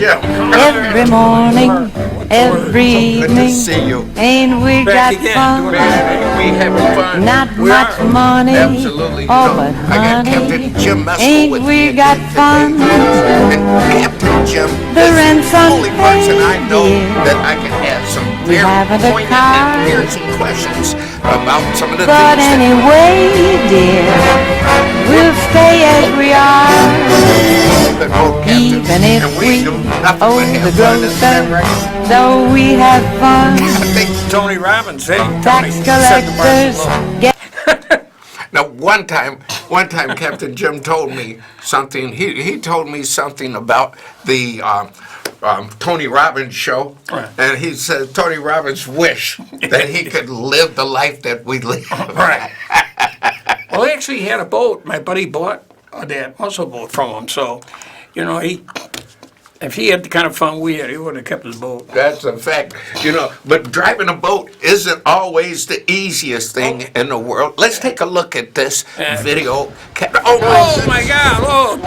Jim. Every morning, every Good to evening, see you. ain't we got fun? Man, we having fun. Not We much are. money, Absolutely. oh but I got Captain honey, Jim Mescall ain't with we me got again fun? today. And Captain Jim The is rent's the only person I unpaid, know dear. that I can ask some We very haven't a poignant car. and piercing questions about some of the But things that anyway, dear, we'll stay as we are. the boat captains, Even if and we we do nothing but owe the have fun. Isn't that grocer, right? though we have fun. I think Tony Robbins, hey, Tax Tony, set the bar collectors so low. get now, one time, Captain Jim told me something. He told me something about the Tony Robbins show, Right. and he said Tony Robbins wished that he could live the life that we live. Right. Well, he actually had a boat. My buddy bought that muscle boat from him. So, you know, if he had the kind of fun we had, he would have kept his boat. That's a fact, But driving a boat isn't always the easiest thing in the world. Let's take a look at this video. Oh my God! Oh,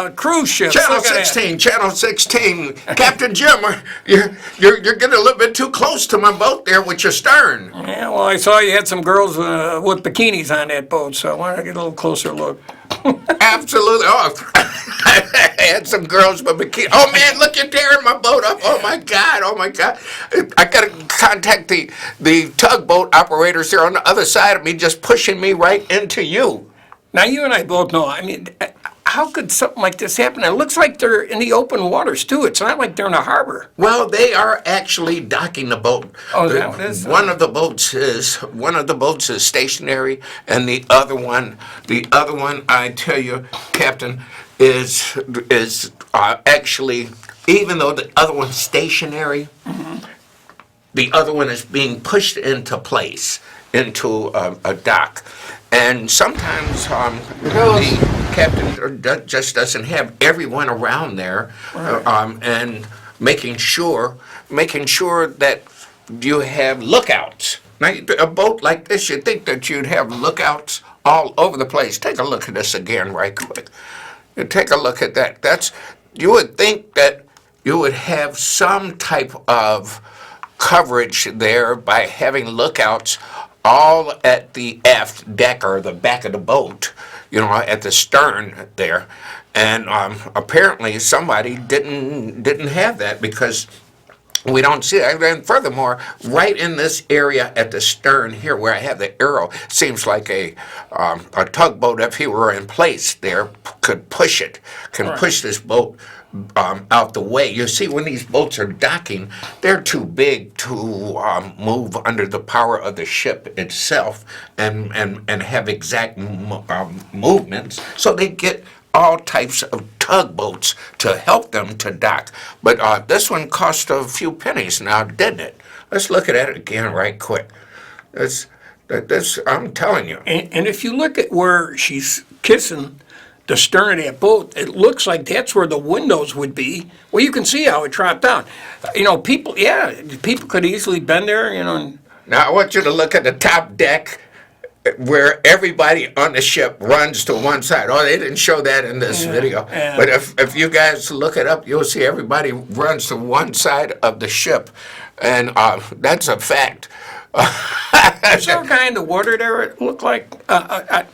two cruise ships. Channel Look at that. 16, Channel 16. Captain Jim, you're getting a little bit too close to my boat there with your stern. Yeah, well, I saw you had some girls with bikinis on that boat, so I wanted to get a little closer look. Absolutely. Oh, I had some girls with bikini. Oh man, look at tearing my boat up. Oh my God. Oh my God. I gotta contact the tugboat operators there on the other side of me, just pushing me right into you. Now, you and I both know, I mean, how could something like this happen? It looks like they're in the open waters, too. It's not like they're in a harbor. Well, they are actually docking the boat. Oh, is that what it is? One of the boats is stationary, and the other one, I tell you, Captain, is actually, even though the other one's stationary, the other one is being pushed into place, into a dock. And sometimes the captain just doesn't have everyone around there, and making sure that you have lookouts. Now, a boat like this, you'd think that you'd have lookouts all over the place. Take a look at this again right quick. Take a look at that. You would think that you would have some type of coverage there by having lookouts all at the aft deck or the back of the boat, at the stern there. And apparently somebody didn't have that, because we don't see it. And furthermore, right in this area at the stern here where I have the arrow, seems like a tugboat, if he were in place there, could push this boat out the way. You see, when these boats are docking, they're too big to move under the power of the ship itself and have exact movements. So they get all types of tugboats to help them to dock. But this one cost a few pennies now, didn't it? Let's look at it again right quick. I'm telling you. And if you look at where she's kissing the stern of that boat, it looks like that's where the windows would be. Well, you can see how it dropped down. People could easily bend there, and Now I want you to look at the top deck where everybody on the ship runs to one side. Oh, they didn't show that in this video. Yeah. But if you guys look it up, you'll see everybody runs to one side of the ship. And that's a fact. Is there a guy in the water there? It looked like I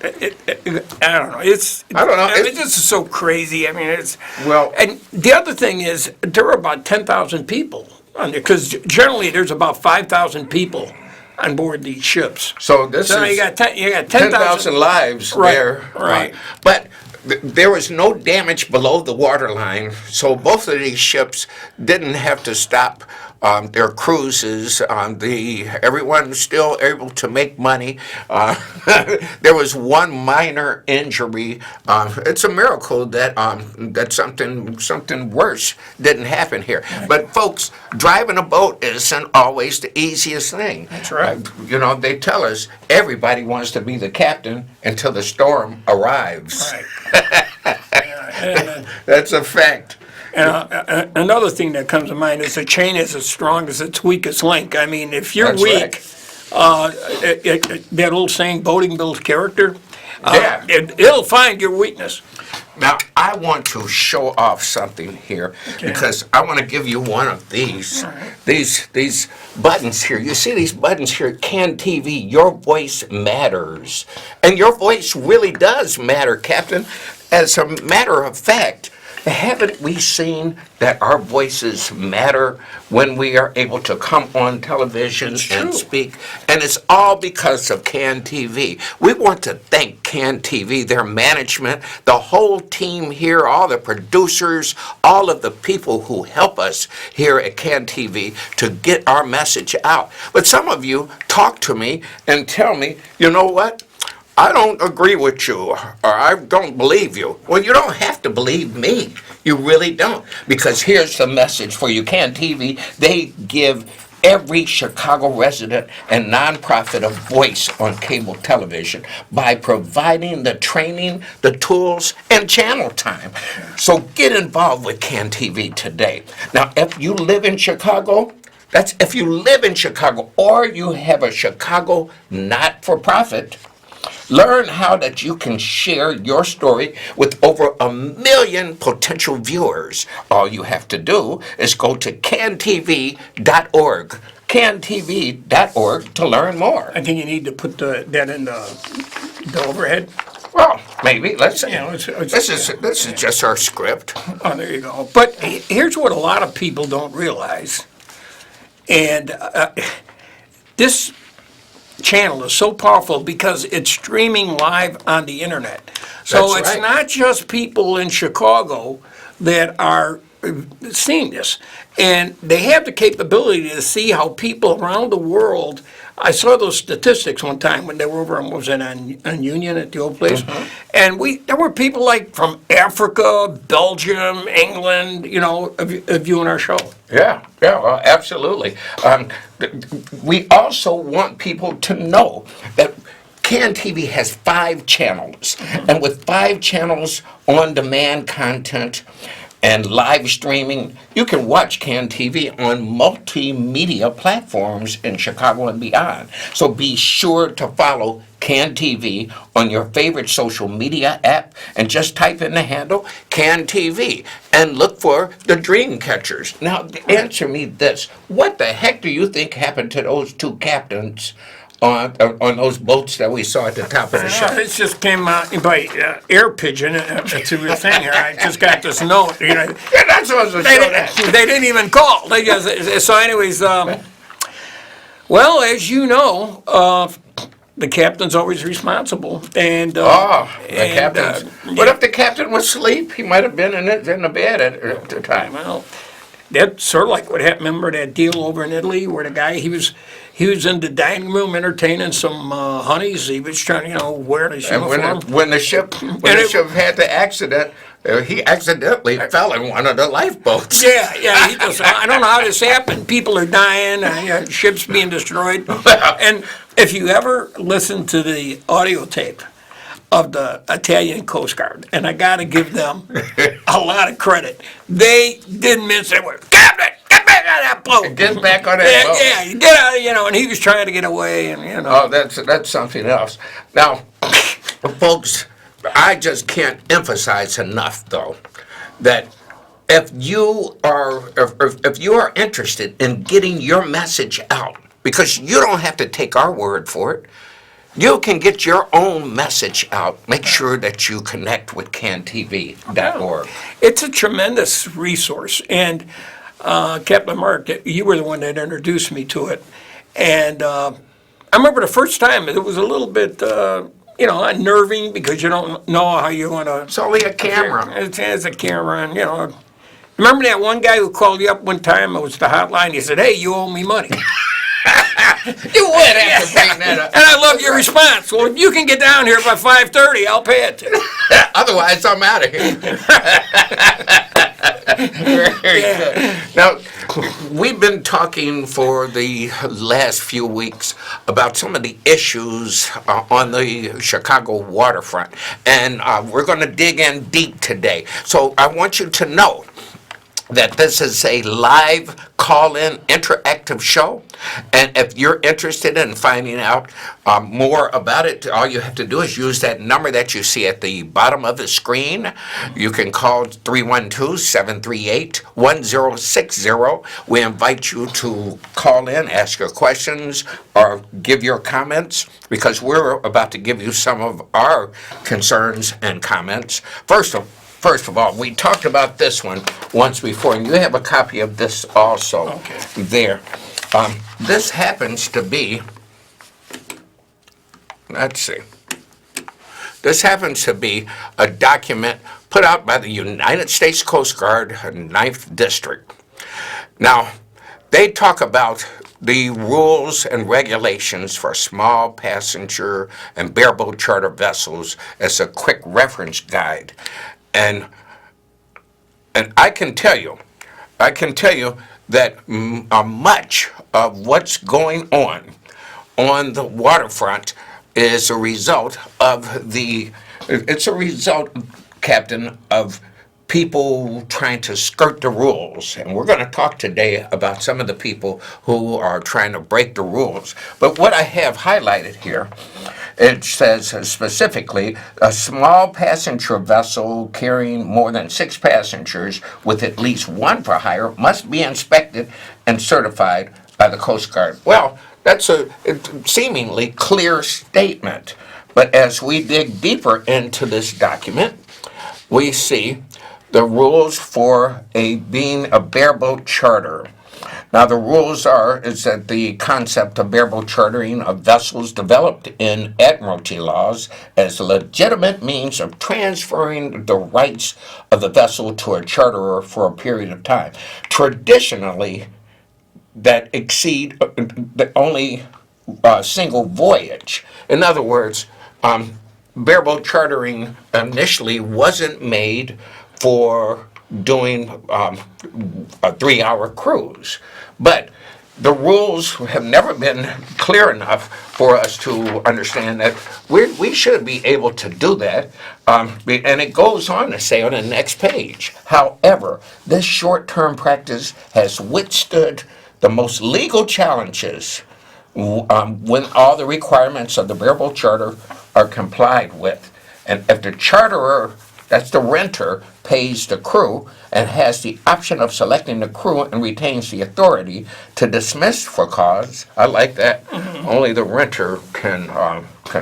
don't know. I don't know. This is so crazy. I mean, Well- And the other thing is, there are about 10,000 people on there, because generally there's about 5,000 people on board these ships. So this So is you got 10,000 10,000 lives Right, there. right. But there was no damage below the waterline, so both of these ships didn't have to stop their cruises. Everyone was still able to make money. There was one minor injury. It's a miracle that something worse didn't happen here. But folks, driving a boat isn't always the easiest thing. That's right. They tell us everybody wants to be the captain until the storm arrives. Right. Yeah, That's a fact. and another thing that comes to mind is a chain is as strong as its weakest link. I mean, if you're That's weak, that old saying, boating builds character. Yeah. It'll find your weakness. Now, I want to show off something here because I want to give you one of these. These buttons here. You see these buttons here, CAN TV, your voice matters. And your voice really does matter, Captain. As a matter of fact, haven't we seen that our voices matter when we are able to come on television and speak? And it's all because of CAN TV. We want to thank CAN TV, their management, the whole team here, all the producers, all of the people who help us here at CAN TV to get our message out. But some of you talk to me and tell me, you know what? I don't agree with you, or I don't believe you. Well, you don't have to believe me. You really don't. Because here's the message for you. CAN TV, they give every Chicago resident and nonprofit a voice on cable television by providing the training, the tools, and channel time. So get involved with CAN TV today. Now, if you live in Chicago, that's if you live in Chicago or you have a Chicago not-for-profit, learn how that you can share your story with over 1 million potential viewers. All you have to do is go to cantv.org, cantv.org to learn more. I think you need to put that in the overhead. Well, maybe. Let's see. Yeah, This is just our script. Oh, there you go. But here's what a lot of people don't realize. And this channel is so powerful because it's streaming live on the internet. So That's it's right. not just people in Chicago that are seeing this. And they have the capability to see how people around the world. I saw those statistics one time when they were over on Union at the old place. And there were people like from Africa, Belgium, England, viewing our show. Yeah, well, absolutely. We also want people to know that CAN TV has 5 channels, and with 5 channels on-demand content and live streaming, you can watch CAN TV on multimedia platforms in Chicago and beyond. So be sure to follow CAN TV on your favorite social media app and just type in the handle CAN TV and look for the dream catchers. Now, answer me this. What the heck do you think happened to those 2 captains on those boats that we saw at the top of the show? This just came out by air pigeon to your thing here. I just got this note. Yeah, that's what I was They, showing that. they didn't even call. They just so anyways. Well, as you know, the captain's always responsible, and The captain. But if the captain was asleep, he might have been in the bed at the time. well, that's sort of like what happened. Remember that deal over in Italy where the guy he was in the dining room entertaining some honeys. He was trying to wear his And uniform. when the ship had the accident, he accidentally fell in one of the lifeboats. Yeah. He just, I don't know how this happened. People are dying, ships being destroyed. And if you ever listen to the audio tape of the Italian Coast Guard, and I got to give them a lot of credit, they didn't mince their words. Captain, get back on that boat. Get back on that boat. Yeah, get out. And he was trying to get away, and Oh, that's something else. Now, folks, I just can't emphasize enough, though, that if you are interested in getting your message out, because you don't have to take our word for it, you can get your own message out. Make sure that you connect with cantv.org. It's a tremendous resource. And Captain Mark, you were the one that introduced me to it. And I remember the first time it was a little bit, unnerving because you don't know how you want to. It's only a camera. It's a camera, and Remember that one guy who called you up one time? It was the hotline. He said, "Hey, you owe me money." You would have to bring that up. And I love your response. Well, if you can get down here by 5:30, I'll pay it to you. Otherwise, I'm out of here. Very good. Now, we've been talking for the last few weeks about some of the issues on the Chicago waterfront, and we're going to dig in deep today. So I want you to know that this is a live call-in interactive show. And if you're interested in finding out more about it, all you have to do is use that number that you see at the bottom of the screen. You can call 312-738-1060. We invite you to call in, ask your questions, or give your comments, because we're about to give you some of our concerns and comments. First of all, we talked about this one once before, and you have a copy of this also. Okay. There. This happens to be, let's see, this happens to be a document put out by the United States Coast Guard, 9th District. Now, they talk about the rules and regulations for small passenger and bareboat charter vessels as a quick reference guide. And I can tell you that much of what's going on the waterfront is a result of Captain, of people trying to skirt the rules. And we're going to talk today about some of the people who are trying to break the rules. But what I have highlighted here, it says specifically, a small passenger vessel carrying more than 6 passengers with at least one for hire must be inspected and certified by the Coast Guard. Well, that's a seemingly clear statement. But as we dig deeper into this document, we see the rules for being a bareboat charter. Now, the rules is that the concept of bareboat chartering of vessels developed in admiralty laws as a legitimate means of transferring the rights of the vessel to a charterer for a period of time, traditionally that exceed only a single voyage. In other words, bareboat chartering initially wasn't made for doing a 3-hour cruise. But the rules have never been clear enough for us to understand that we should be able to do that. And it goes on to say on the next page, however, this short-term practice has withstood the most legal challenges when all the requirements of the bareboat charter are complied with. And if the charterer, that's the renter, pays the crew and has the option of selecting the crew and retains the authority to dismiss for cause, I like that. Only the renter can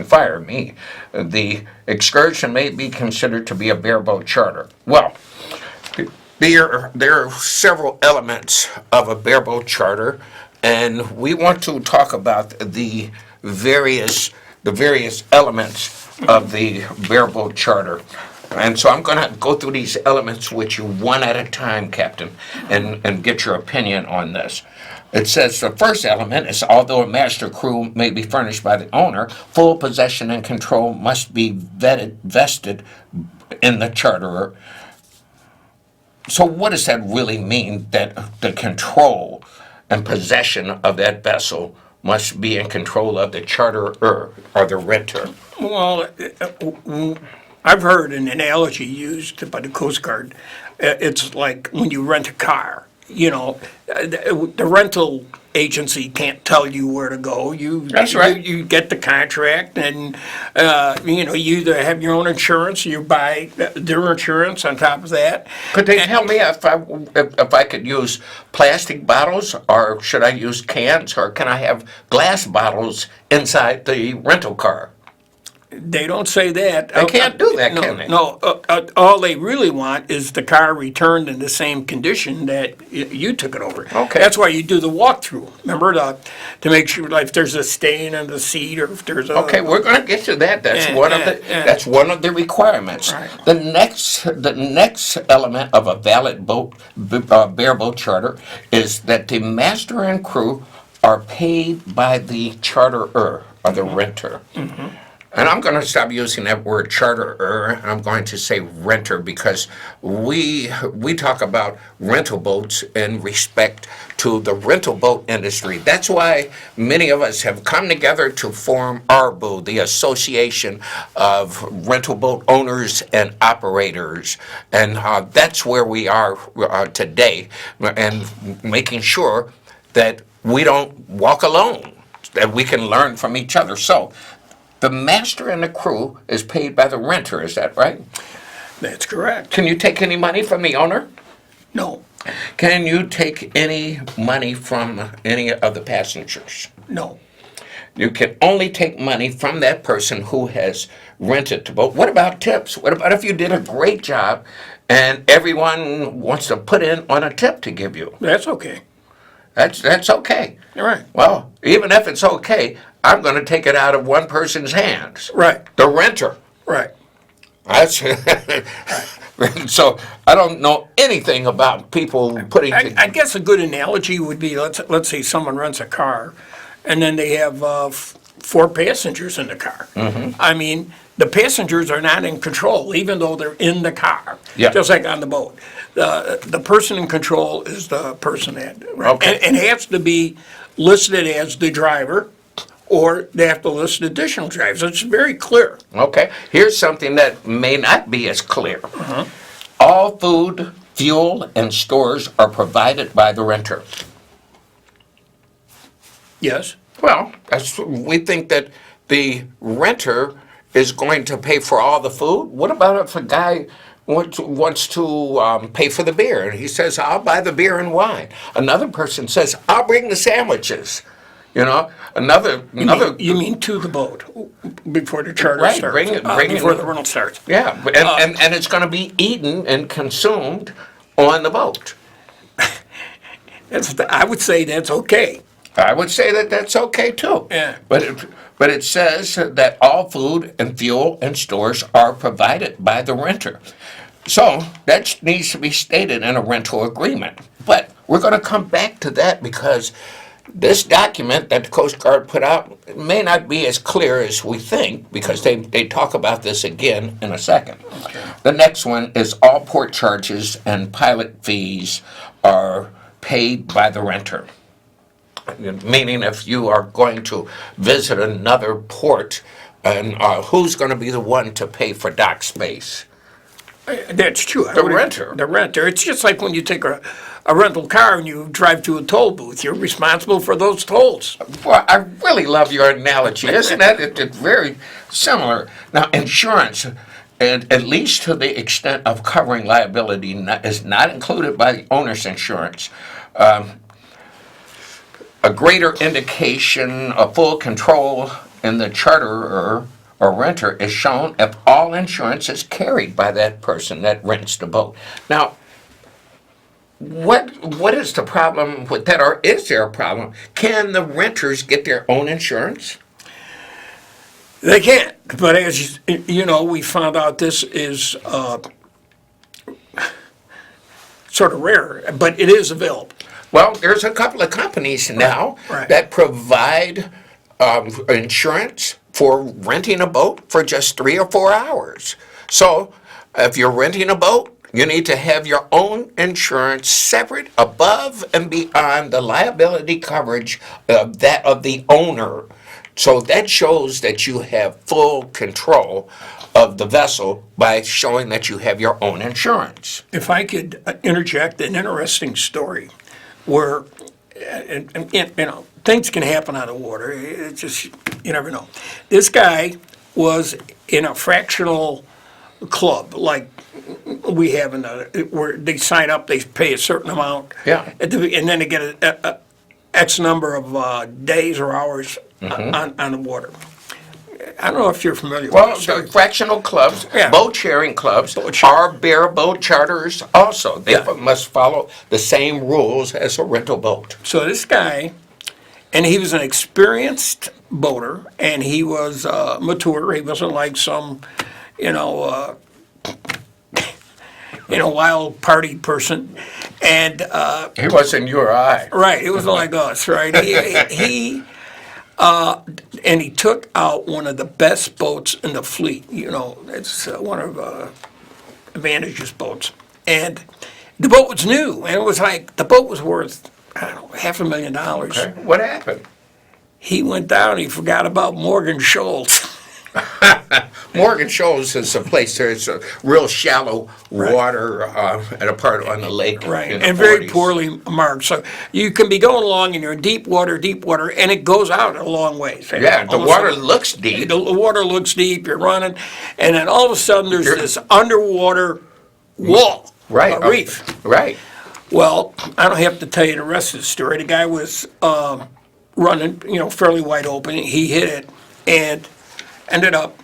fire me. The excursion may be considered to be a bareboat charter. Well, there are several elements of a bareboat charter, and we want to talk about the various elements of the bareboat charter. And so I'm going to go through these elements with you one at a time, Captain, and get your opinion on this. It says the first element is, although a master crew may be furnished by the owner, full possession and control must be vested in the charterer. So what does that really mean, that the control and possession of that vessel must be in control of the charterer or the renter? Well, I've heard an analogy used by the Coast Guard. It's like when you rent a car. The rental agency can't tell you where to go. That's right. You get the contract, and you either have your own insurance, or you buy their insurance on top of that. Could they tell me if I could use plastic bottles, or should I use cans, or can I have glass bottles inside the rental car? They don't say that. They can't do that, no, can they? No, all they really want is the car returned in the same condition that you took it over. Okay. That's why you do the walkthrough. Remember, to make sure, like, if there's a stain on the seat, or if there's a... Okay, we're going to get to that. That's one of the requirements. Right. The next element of a valid bareboat charter is that the master and crew are paid by the charterer or the renter. And I'm going to stop using that word charterer. I'm going to say renter because we talk about rental boats in respect to the rental boat industry. That's why many of us have come together to form ARBO, the Association of Rental Boat Owners and Operators. And that's where we are today, and making sure that we don't walk alone, that we can learn from each other. So the master and the crew is paid by the renter, is that right? That's correct. Can you take any money from the owner? No, Can you take any money from any of the passengers? no. You can only take money from that person who has rented the boat. What about tips? What about if you did a great job and everyone wants to put in on a tip to give you? That's okay. That's okay. All right. Well, even if it's okay, I'm going to take it out of one person's hands. Right. The renter. Right. That's so I don't know anything about people putting. I guess a good analogy would be, let's say someone rents a car, and then they have 4 passengers in the car. Mm-hmm. I mean, the passengers are not in control, even though they're in the car. Yeah. Just like on the boat. The person in control is the person that, Okay. and has to be listed as the driver, or they have to list additional drivers. It's very clear. Okay, here's something that may not be as clear. All food, fuel, and stores are provided by the renter. Yes. Well, we think that the renter is going to pay for all the food. What about if a guy wants to pay for the beer, and he says, I'll buy the beer and wine. Another person says, I'll bring the sandwiches. You know, another. You mean to the boat before the charter Right, starts? bring it Before in. the rental starts. Yeah, and it's going to be eaten and consumed on the boat. I would say that's okay. I would say that that's okay too. Yeah. But it says that all food and fuel and stores are provided by the renter. So that needs to be stated in a rental agreement. But we're going to come back to that because this document that the Coast Guard put out may not be as clear as we think, because they talk about this again in a second. Okay. The next one is all port charges and pilot fees are paid by the renter. Meaning if you are going to visit another port, and who's going to be the one to pay for dock space? That's true. The renter. The renter. It's just like when you take a rental car and you drive to a toll booth. You're responsible for those tolls. Well, I really love your analogy. Isn't that it's very similar? Now, insurance, and at least to the extent of covering liability, is not included by the owner's insurance. A greater indication of full control in the charterer or renter is shown if all insurance is carried by that person that rents the boat. Now, what is the problem with that, or is there a problem? Can the renters get their own insurance? They can't. But as you know, we found out this is sort of rare, but it is available. Well, there's a couple of companies now Right. that provide insurance for renting a boat for just 3 or 4 hours. So if you're renting a boat, you need to have your own insurance separate above and beyond the liability coverage of that of the owner. So that shows that you have full control of the vessel by showing that you have your own insurance. If I could interject an interesting story where, you know, things can happen on the water. It's just, you never know. This guy was in a fractional club, like we have where they sign up, they pay a certain amount. Yeah. And then they get a X number of days or hours on the water. I don't know if you're familiar Well, with this. the fractional clubs, Yeah. boat sharing clubs, Boat sharing. are bareboat charters also. They Yeah. must follow the same rules as a rental boat. So this guy, and he was an experienced boater, and he was mature. He wasn't like some, wild party person. And He was in your eye. right, it wasn't like us, right? He And he took out one of the best boats in the fleet. You know, it's one of Advantage's boats. And the boat was new, and it was like, the boat was worth, I don't know, $500,000. Okay. What happened? He went down, he forgot about Morgan Shoals. Morgan Shoals is a place there's a real shallow water at a part on the lake. Right, in the and very 40s. poorly marked. So you can be going along and you're in deep water, and it goes out a long ways. Yeah, the Almost water like- looks deep. The water looks deep, you're running, and then all of a sudden there's this underwater wall, Right. a reef. Right. Well, I don't have to tell you the rest of the story. The guy was running, you know, fairly wide open. He hit it and ended up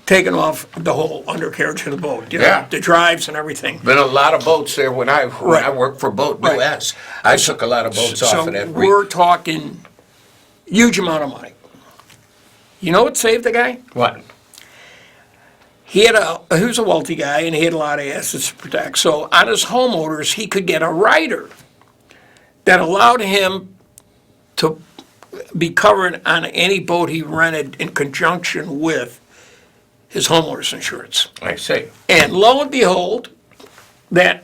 taking off the whole undercarriage of the boat. You know, Yeah. the drives and everything. Been a lot of boats there when I Right. worked for Boat Right. US. I took a lot of boats off So of that reef. we're talking huge amount of money. You know what saved the guy? What? He was a wealthy guy and he had a lot of assets to protect. So on his homeowners, he could get a rider that allowed him to be covered on any boat he rented in conjunction with his homeowner's insurance. I see. And lo and behold, that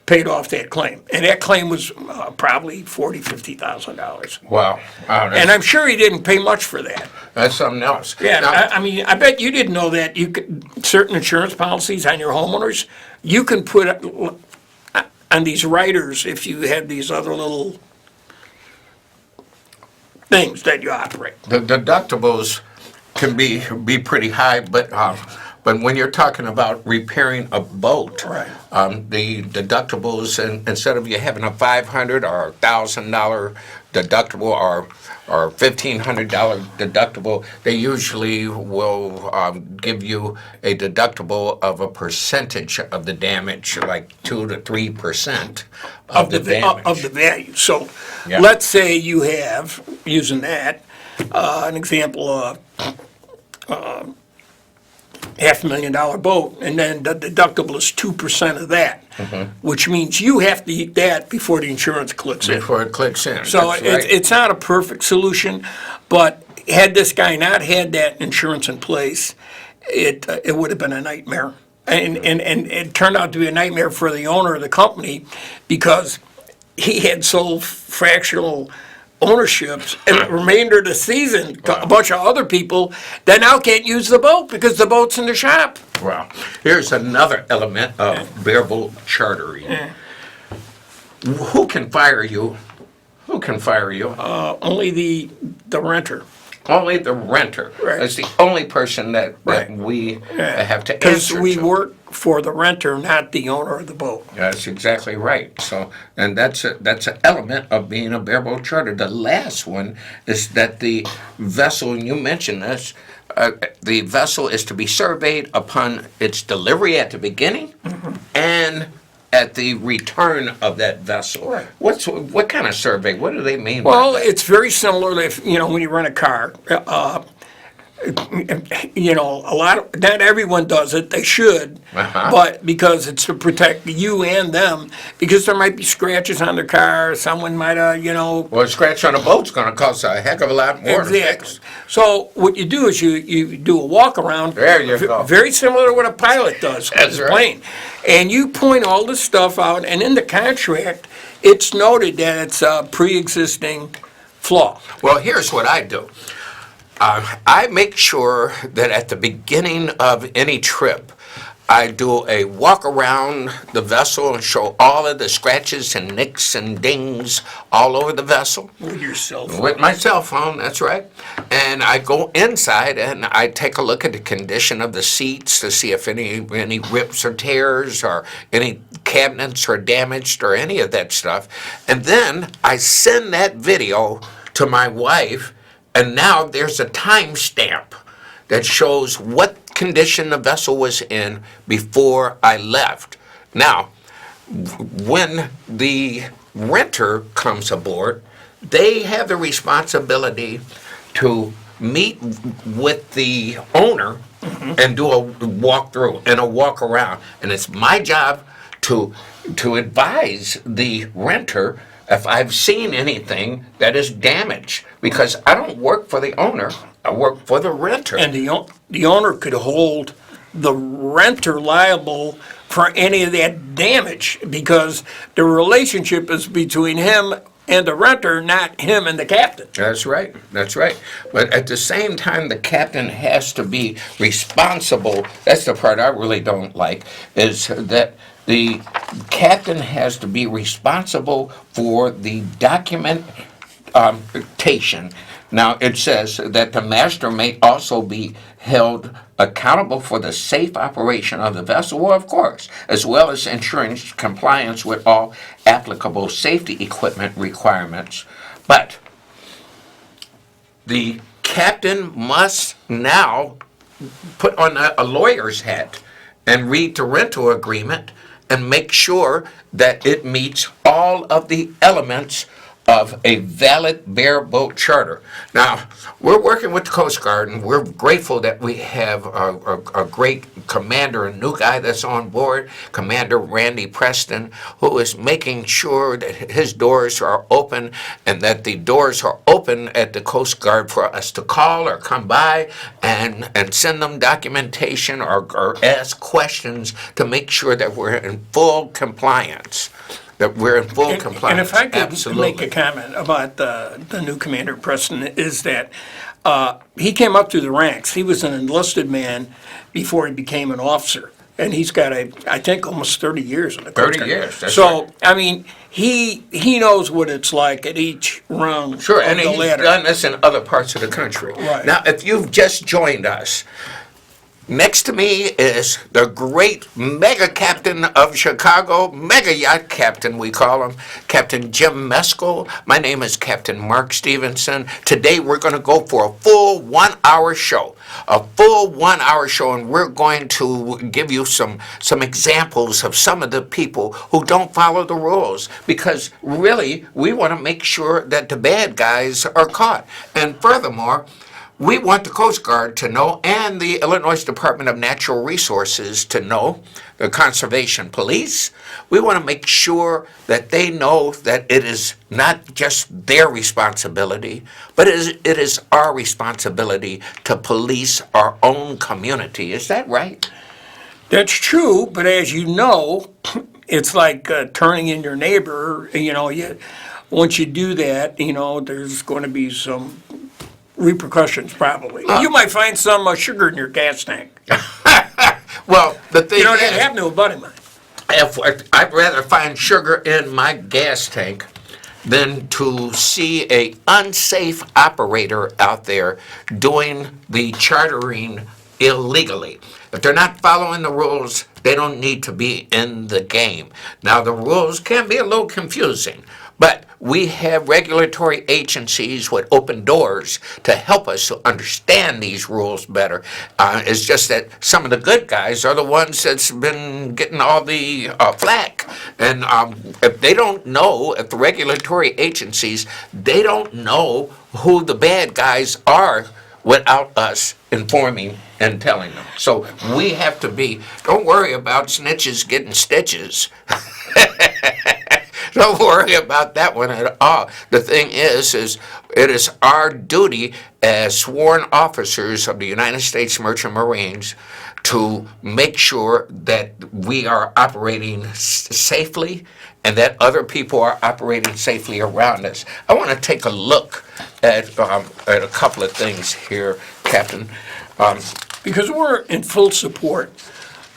paid off that claim. And that claim was probably $40,000, $50,000. Wow. Wow, And I'm sure he didn't pay much for that. that's something else. Yeah, Now, I mean, I bet you didn't know that you could, certain insurance policies on your homeowners, you can put on these riders if you have these other little things that you operate. the deductibles can be pretty high, but when you're talking about repairing a boat, Right. the deductibles, and instead of you having a $500 or $1,000 deductible or $1,500 deductible, they usually will give you a deductible of a percentage of the damage, like 2 to 3% of the damage. Of the value. So, Yeah. let's say you have, using that, an example of $500,000 boat, and then the deductible is 2% of that, which means you have to eat that before the insurance clicks in. Before it clicks in. So That's right. it's not a perfect solution, but had this guy not had that insurance in place, it would have been a nightmare. And it turned out to be a nightmare for the owner of the company because he had sold fractional ownerships and the remainder of the season to a bunch of other people that now can't use the boat because the boat's in the shop. Well, here's another element of bareboat chartering. Who can fire you? Who can fire you? Only the renter. Only the renter. Right. That's the only person that Right. we have to Because answer we to. work for the renter, not the owner of the boat. That's exactly right. So, and that's an element of being a bareboat charter. The last one is that the vessel, and you mentioned this, the vessel is to be surveyed upon its delivery at the beginning and at the return of that vessel. Right. What kind of survey? What do they mean Well, by that? it's very similar to if, you know, when you rent a car. You know, not everyone does it, they should, but because it's to protect you and them, because there might be scratches on their car, someone might you know. Well, a scratch on a boat's going to cost a heck of a lot more to Exactly. fix. So what you do is you do a walk around. There you go. Very similar to what a pilot does with That's his right. plane. And you point all this stuff out, and in the contract, it's noted that it's a pre-existing flaw. Well, here's what I do. I make sure that at the beginning of any trip, I do a walk around the vessel and show all of the scratches and nicks and dings all over the vessel. With your cell phone. With my cell phone, that's right. And I go inside and I take a look at the condition of the seats to see if any rips or tears or any cabinets are damaged or any of that stuff. And then I send that video to my wife, and now there's a timestamp that shows what condition the vessel was in before I left. Now, when the renter comes aboard, they have the responsibility to meet with the owner and do a walkthrough and a walk around. And it's my job to advise the renter if I've seen anything that is damaged, because I don't work for the owner, I work for the renter. And the owner could hold the renter liable for any of that damage, because the relationship is between him and the renter, not him and the captain. That's right, that's right. But at the same time, the captain has to be responsible. That's the part I really don't like, is that the captain has to be responsible for the documentation. Now, it says that the master may also be held accountable for the safe operation of the vessel, well, of course, as well as ensuring compliance with all applicable safety equipment requirements. But the captain must now put on a lawyer's hat and read the rental agreement and make sure that it meets all of the elements of a valid bareboat charter. Now, we're working with the Coast Guard, and we're grateful that we have a great commander, a new guy that's on board, Commander Randy Preston, who is making sure that his doors are open and that the doors are open at the Coast Guard for us to call or come by and send them documentation or ask questions to make sure that we're in full compliance. That we're in full compliance. And if I could Absolutely. make a comment about the new Commander Preston, is that he came up through the ranks. He was an enlisted man before he became an officer. And he's got, I think, almost 30 years in the Coast 30 Guard. years, that's so, right. I mean, he knows what it's like at each rung Sure, of and the he's ladder. done this in other parts of the country. Right. Now, if you've just joined us, next to me is the great mega captain of Chicago, mega yacht captain we call him, Captain Jim Mescall. My name is Captain Mark Stevenson. Today we're going to go for a full 1 hour show. A full 1 hour show, and we're going to give you some examples of some of the people who don't follow the rules, because really we want to make sure that the bad guys are caught. And furthermore, we want the Coast Guard to know, and the Illinois Department of Natural Resources to know, the Conservation Police. We want to make sure that they know that it is not just their responsibility, but it is our responsibility to police our own community. Is that right? That's true, but as you know, it's like turning in your neighbor. Once you do that, there's going to be some repercussions probably. You might find some sugar in your gas tank. Well, the thing That is, happened to a buddy of mine. I'd rather find sugar in my gas tank than to see a unsafe operator out there doing the chartering illegally. If they're not following the rules, they don't need to be in the game. Now, the rules can be a little confusing, but we have regulatory agencies with open doors to help us to understand these rules better. It's just that some of the good guys are the ones that's been getting all the flack. And if they don't know, if the regulatory agencies, they don't know who the bad guys are without us informing and telling them. So we have to don't worry about snitches getting stitches. Don't worry about that one at all. The thing is it is our duty as sworn officers of the United States Merchant Marines to make sure that we are operating safely and that other people are operating safely around us. I want to take a look at a couple of things here, Captain. Because we're in full support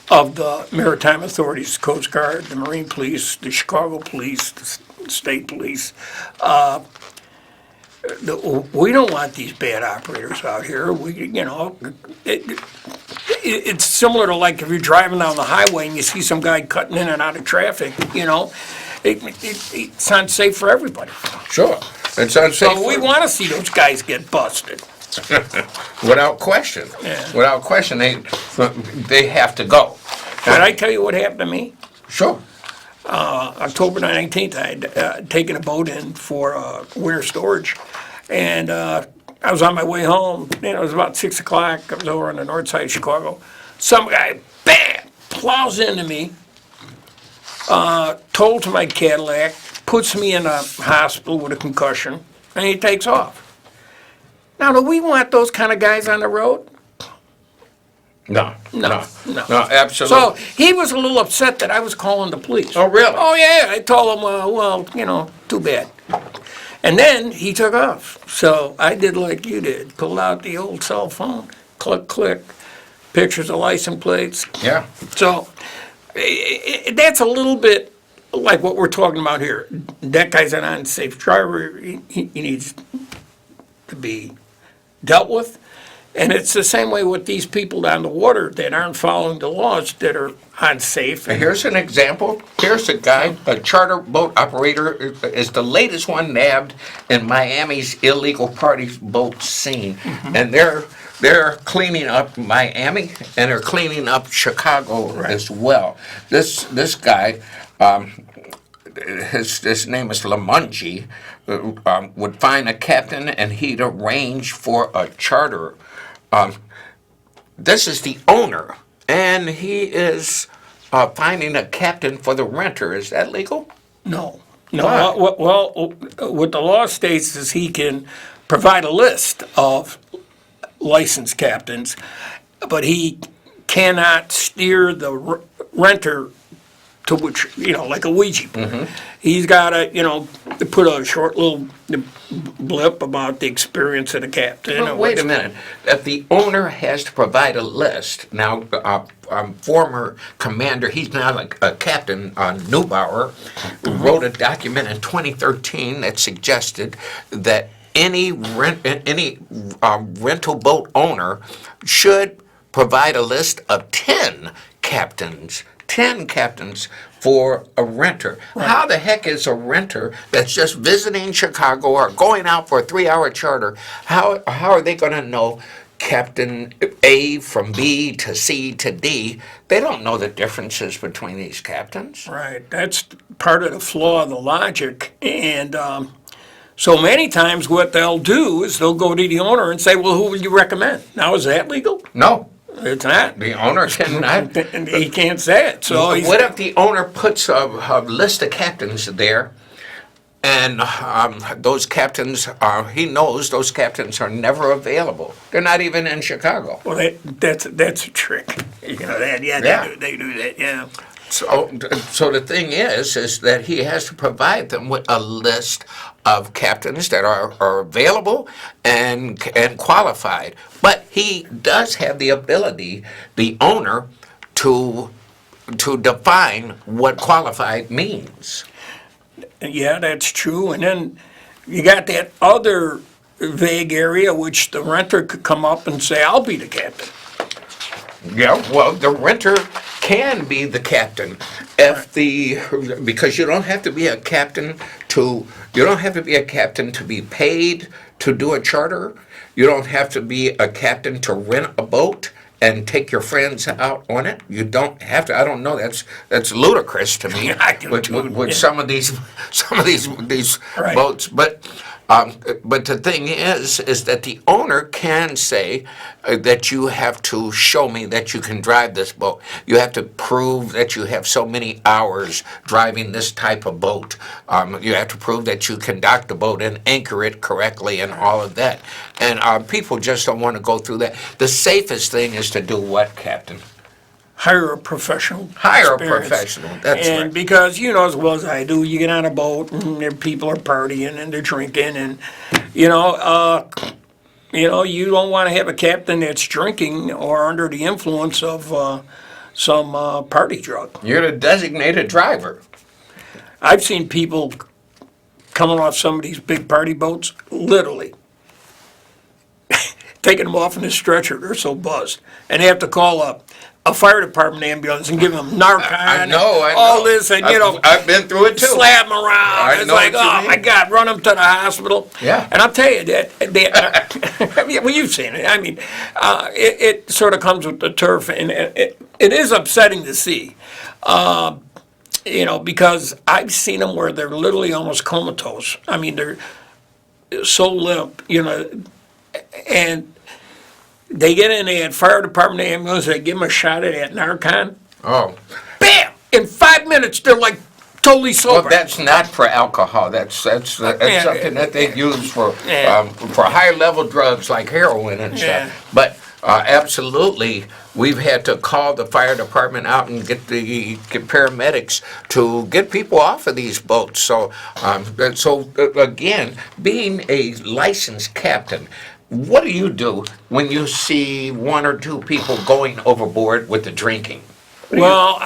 of the maritime authorities, Coast Guard, the Marine Police, the Chicago Police, the State Police. We don't want these bad operators out here. It's similar to like if you're driving down the highway and you see some guy cutting in and out of traffic, it's unsafe for everybody. Sure. It's unsafe. So we want to see those guys get busted. Without question. Yeah. Without question, they have to go. Did I tell you what happened to me? Sure. October 19th, I had taken a boat in for winter storage, and I was on my way home. It was about 6 o'clock. I was over on the north side of Chicago. Some guy, bam, plows into me, told to my Cadillac, puts me in a hospital with a concussion, and he takes off. Now, do we want those kind of guys on the road? No, No. absolutely. So he was a little upset that I was calling the police. Oh, really? Oh, yeah. I told him, well, too bad. And then he took off. So I did like you did, pulled out the old cell phone, click, click, pictures of license plates. Yeah. So that's a little bit like what we're talking about here. That guy's an unsafe driver. He needs to be dealt with. And it's the same way with these people down the water that aren't following the laws, that are unsafe. Here's an example. Here's a guy, a charter boat operator, is the latest one nabbed in Miami's illegal party boat scene. And they're cleaning up Miami, and they're cleaning up Chicago as well. This guy, his name is Lamunji, would find a captain, and he'd arrange for a charter. This is the owner, and he is finding a captain for the renter. Is that legal? No. No. Why? Well, what the law states is he can provide a list of licensed captains, but he cannot steer the renter to which, like a Ouija board. He's got to, put a short little blip about the experience of the captain. Well, wait a minute. If the owner has to provide a list, now, former commander, he's now like a captain, Neubauer, wrote a document in 2013 that suggested that any rental boat owner should provide a list of 10 captains for a renter. Right. How the heck is a renter that's just visiting Chicago or going out for a 3-hour charter, how are they going to know Captain A from B to C to D? They don't know the differences between these captains. Right. That's part of the flaw of the logic. And so many times what they'll do is they'll go to the owner and say, well, who would you recommend? Now, is that legal? No. It's not. The owner cannot. He can't say it. So what if the owner puts a list of captains there, and those captains he knows those captains are never available. They're not even in Chicago. Well, that's a trick. That. Yeah. They do that. Yeah. So the thing is that he has to provide them with a list of captains that are available and qualified. But he does have the ability, the owner, to define what qualified means. Yeah, that's true. And then you got that other vague area which the renter could come up and say, I'll be the captain. Yeah, well, the renter can be the captain because you don't have to be a captain to be paid to do a charter. You don't have to be a captain to rent a boat and take your friends out on it. You don't have to. I don't know. That's ludicrous to me. with some of these Right. boats, but the thing is that the owner can say that you have to show me that you can drive this boat. You have to prove that you have so many hours driving this type of boat. You have to prove that you can dock the boat and anchor it correctly and all of that. And people just don't want to go through that. The safest thing is to do what, Captain? Hire a professional. Hire a experience. professional. That's and right. because you know as well as I do, you get on a boat and there people are partying and they're drinking and you don't want to have a captain that's drinking or under the influence of some party drug. You're the designated driver. I've seen people coming off some of these big party boats, literally taking them off in a stretcher. They're so buzzed, and they have to call up a fire department ambulance and give them Narcan. I know. All this, and I've been through it too. slap them around. It's know like, what you oh mean. my God, run them to the hospital. Yeah. And I'll tell you that well, you've seen it. I mean, it sort of comes with the turf, and it is upsetting to see. Because I've seen them where they're literally almost comatose. I mean, they're so limp, and they get in the fire department ambulance, they give them a shot of that Narcan. Oh. Bam! In 5 minutes, they're like totally Well, sober. that's not for alcohol. That's something that they use for higher level drugs like heroin and Yeah. stuff. But absolutely, we've had to call the fire department out and get paramedics to get people off of these boats. So, again, being a licensed captain, what do you do when you see one or two people going overboard with the drinking? Well,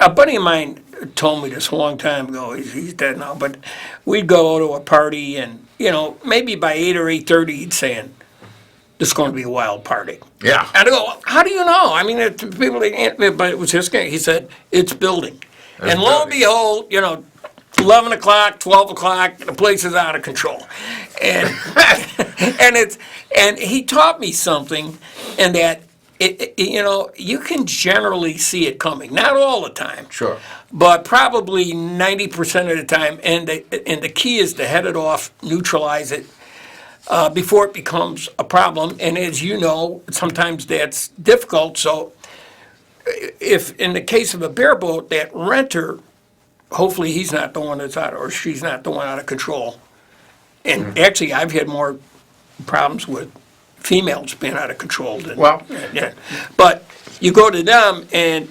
a buddy of mine told me this a long time ago. He's dead now, but we'd go to a party, and maybe by 8 or 8:30, he'd saying, "This is going to be a wild party." Yeah. And I go, "How do you know?" I mean, people, but it was his game. He said, "It's building," and lo and behold, 11 o'clock, 12 o'clock, the place is out of control, and and he taught me something, and that. You can generally see it coming. Not all the time. Sure. But probably 90% of the time. And the key is to head it off, neutralize it before it becomes a problem. And as you know, sometimes that's difficult. So if in the case of a bareboat, that renter, hopefully he's not the one that's out, or she's not the one out of control. And actually, I've had more problems with females being out of control than, Well- yeah. But you go to them and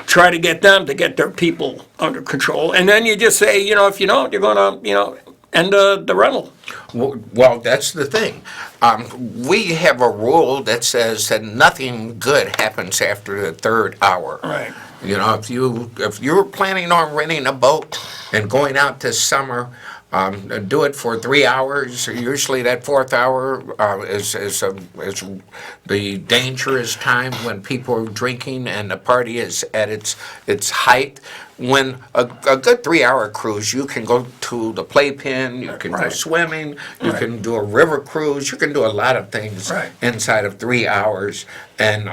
try to get them to get their people under control, and then you just say, if you don't, you're going to, end the rental. Well, that's the thing. We have a rule that says that nothing good happens after the third hour. Right. If you're planning on renting a boat and going out this summer, do it for 3 hours. Usually that fourth hour is the dangerous time when people are drinking and the party is at its height. When a good 3 hour cruise, you can go to the playpen, you can go Right. swimming, you can do a river cruise, you can do a lot of things Right. inside of 3 hours and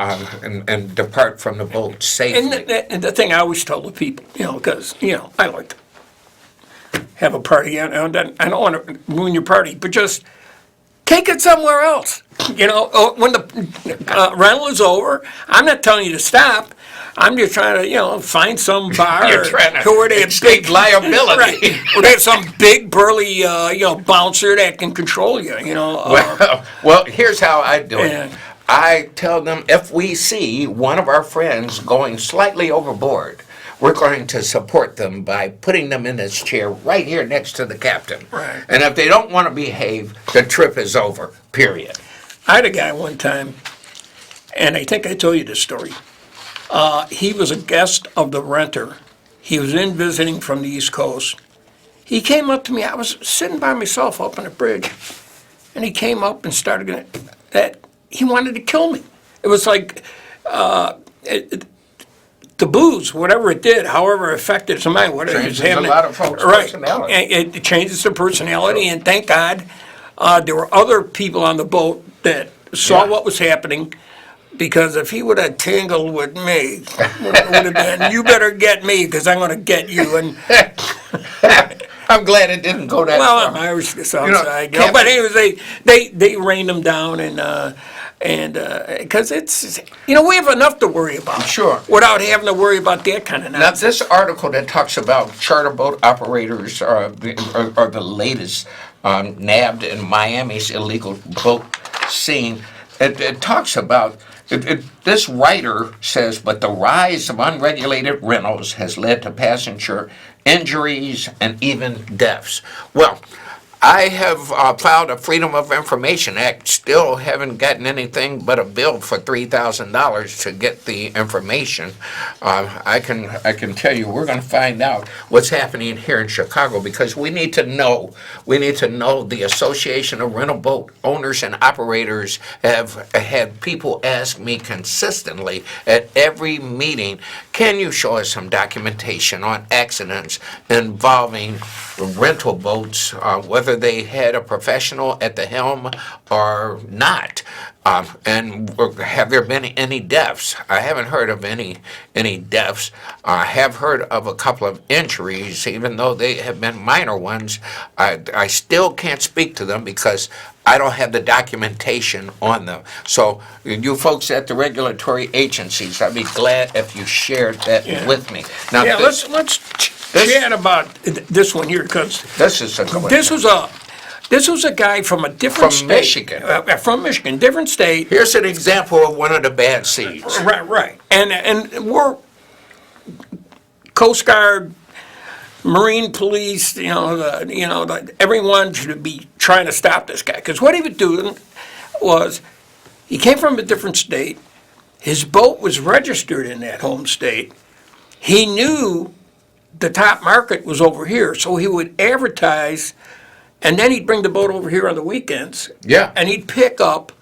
depart from the boat safely. And the thing I always tell the people, because, I like to have a party, and I don't want to ruin your party, but just take it somewhere else. When the rental is over, I'm not telling you to stop. I'm just trying to, find some bar You're trying to where they have escape liability. right, where they have some big burly, bouncer that can control you. Well, here's how I do it. Yeah. I tell them if we see one of our friends going slightly overboard, we're going to support them by putting them in this chair right here next to the captain. Right. And if they don't want to behave, the trip is over, period. I had a guy one time, and I think I told you this story. He was a guest of the renter. He was in visiting from the East Coast. He came up to me. I was sitting by myself up on the bridge, and he came up and started that he wanted to kill me. It was like the booze, whatever it did, however it affected his mind, whatever he was Changes a having. lot of folks' Right. personality. And it changes their personality, and thank God there were other people on the boat that saw Yeah. what was happening. Because if he would have tangled with me, it would have been, you better get me because I'm going to get you. And I'm glad it didn't go that well, far. I'm Irish this outside, Captain- but anyways, they reined him down and because it's we have enough to worry about. Sure. Without having to worry about that kind of Now, nonsense. this article that talks about charter boat operators are the latest nabbed in Miami's illegal boat scene. It talks about, this writer says, but the rise of unregulated rentals has led to passenger injuries and even deaths. Well, I have filed a Freedom of Information Act, still haven't gotten anything but a bill for $3,000 to get the information. I can tell you, we're going to find out what's happening here in Chicago because we need to know the Association of Rental Boat Owners and Operators have had people ask me consistently at every meeting, can you show us some documentation on accidents involving rental boats, whether they had a professional at the helm or not. And have there been any deaths? I haven't heard of any deaths. I have heard of a couple of injuries, even though they have been minor ones. I still can't speak to them because I don't have the documentation on them. So you folks at the regulatory agencies, I'd be glad if you shared that Yeah. with me. Now, Yeah, this, let's chat about this one here, because this is a good one. this was a guy from a different From state. Michigan. From Michigan, different state. Here's an example of one of the bad seeds. Right. And we're Coast Guard, Marine Police, everyone should be trying to stop this guy. Because what he was doing was, he came from a different state. His boat was registered in that home state. He knew the top market was over here, so he would advertise, and then he'd bring the boat over here on the weekends. Yeah. And he'd pick up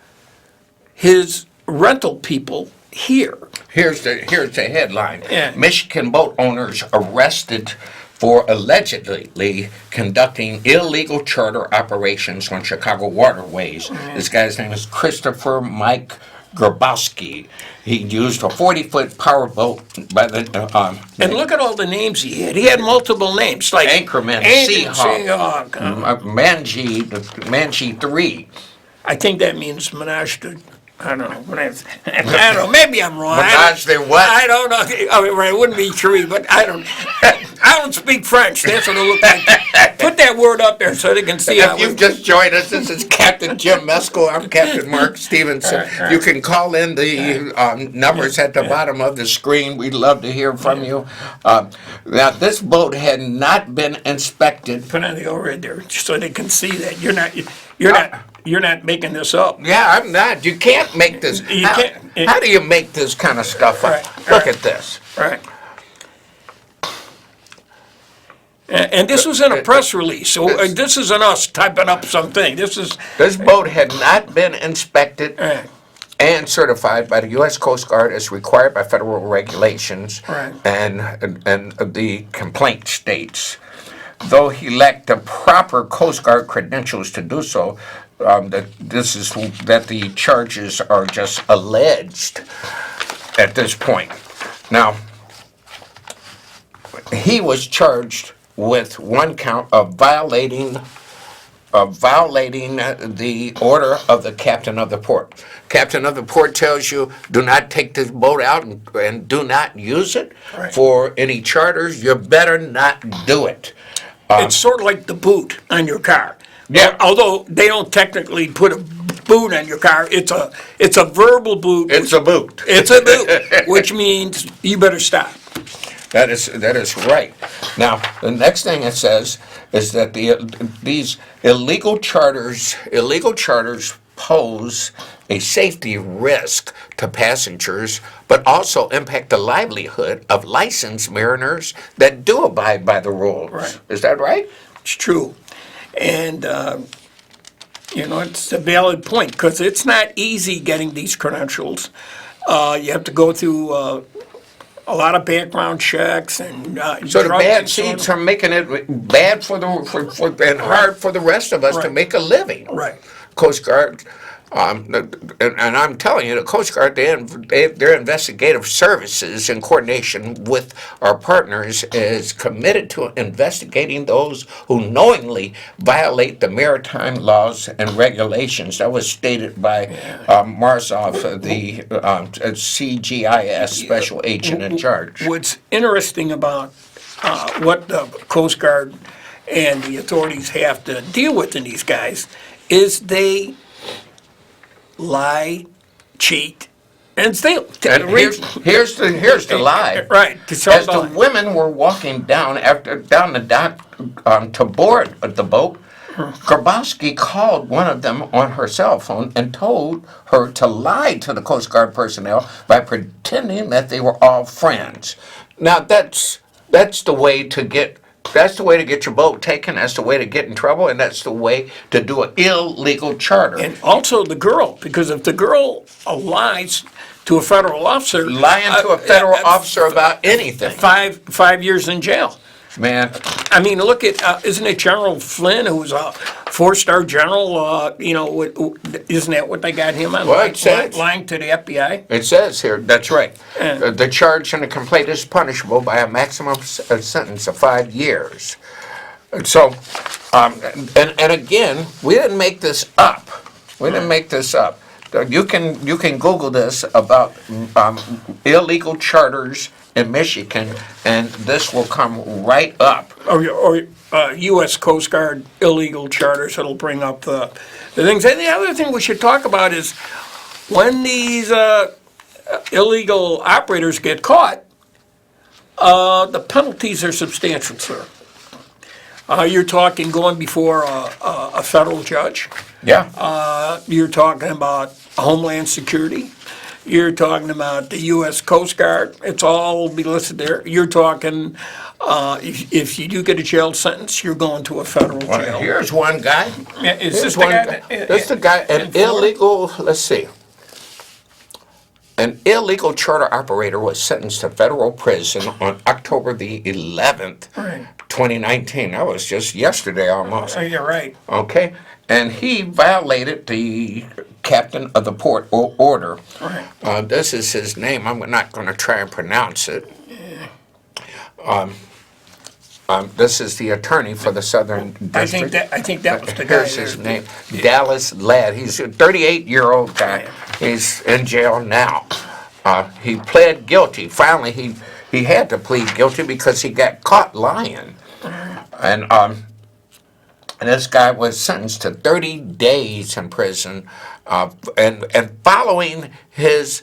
his rental people here. Here's the headline. Yeah. Michigan boat owners arrested for allegedly conducting illegal charter operations on Chicago waterways. This guy's name is Christopher Mike Grabowski. He used a 40-foot powerboat by the And look at all the names he had. He had multiple names, like Anchorman, Seahawk. Manji 3. I think that means menage to, I don't know. I don't know. Maybe I'm wrong. Menage de what? I don't know. I mean, it wouldn't be three, but I don't. I don't speak French. That's what it looked like. Put that word up there so they can see how. If you've just joined us, this is Captain Jim Mescall. I'm Captain Mark Stevenson. You can call in the numbers at the bottom of the screen. We'd love to hear from you. Now, this boat had not been inspected. Put on the overhead there so they can see that you're not making this up. Yeah, I'm not. You can't make this. You can't. How do you make this kind of stuff up? Right, Look at this. Right. And this was in a press release, so this isn't us typing up something. This boat had not been inspected Right. and certified by the U.S. Coast Guard as required by federal regulations Right. and the complaint states. Though he lacked the proper Coast Guard credentials to do so, that the charges are just alleged at this point. Now, he was charged with one count of violating the order of the captain of the port. Captain of the port tells you, do not take this boat out and do not use it Right. for any charters. You better not do it. It's sort of like the boot on your car. Yeah. Although they don't technically put a boot on your car, it's a verbal boot. It's a boot. It's a boot, which means you better stop. That is right. Now, the next thing it says is that these illegal charters pose a safety risk to passengers, but also impact the livelihood of licensed mariners that do abide by the rules. Right. Is that right? It's true. And, it's a valid point, because it's not easy getting these credentials. You have to go through a lot of background checks and So the drug bad and so on. seeds are making it bad for and hard for the rest of us to Right. make a living. Right. Coast Guard, and I'm telling you, the Coast Guard, their investigative services in coordination with our partners is committed to investigating those who knowingly violate the maritime laws and regulations. That was stated by Marzoff, the CGIS special agent in charge. What's interesting about what the Coast Guard and the authorities have to deal with in these guys is they lie, cheat, and steal. And here's the lie. Right. As the women were walking down the dock to board the boat, Grabowski called one of them on her cell phone and told her to lie to the Coast Guard personnel by pretending that they were all friends. Now that's the way to get. That's the way to get your boat taken. That's the way to get in trouble, and that's the way to do an illegal charter. And also the girl, because if the girl lies to a federal officer, Lying to a federal officer about anything. 5 years in jail. Man, I mean, look at, isn't it General Flynn, who was a 4-star general, isn't that what they got him on? Well, it says. Lying to the FBI? it says here, that's right. Yeah. The charge and the complaint is punishable by a maximum sentence of 5 years. So, and again, we didn't make this up. We didn't make this up. You can Google this about illegal charters in Michigan, and this will come right up. Or U.S. Coast Guard illegal charters, it'll bring up the things. And the other thing we should talk about is when these illegal operators get caught, the penalties are substantial, sir. You're talking going before a federal judge. Yeah. You're talking about Homeland Security. You're talking about the U.S. Coast Guard. It's all be listed there. You're talking, if you do get a jail sentence, you're going to a federal Well, jail. here's one guy. Yeah, is Here's this the one guy? guy. This the guy. An illegal. Let's see. An illegal charter operator was sentenced to federal prison on October the 11th, Right. 2019. That was just yesterday almost. Oh, you're right. Okay? And he violated the captain of the port order. Right. This is his name. I'm not going to try and pronounce it. This is the attorney for the Southern District. I think that was the guy. Here's his name, Dallas Ladd. He's a 38-year-old guy. He's in jail now. He pled guilty. Finally, he had to plead guilty because he got caught lying. And this guy was sentenced to 30 days in prison. And following his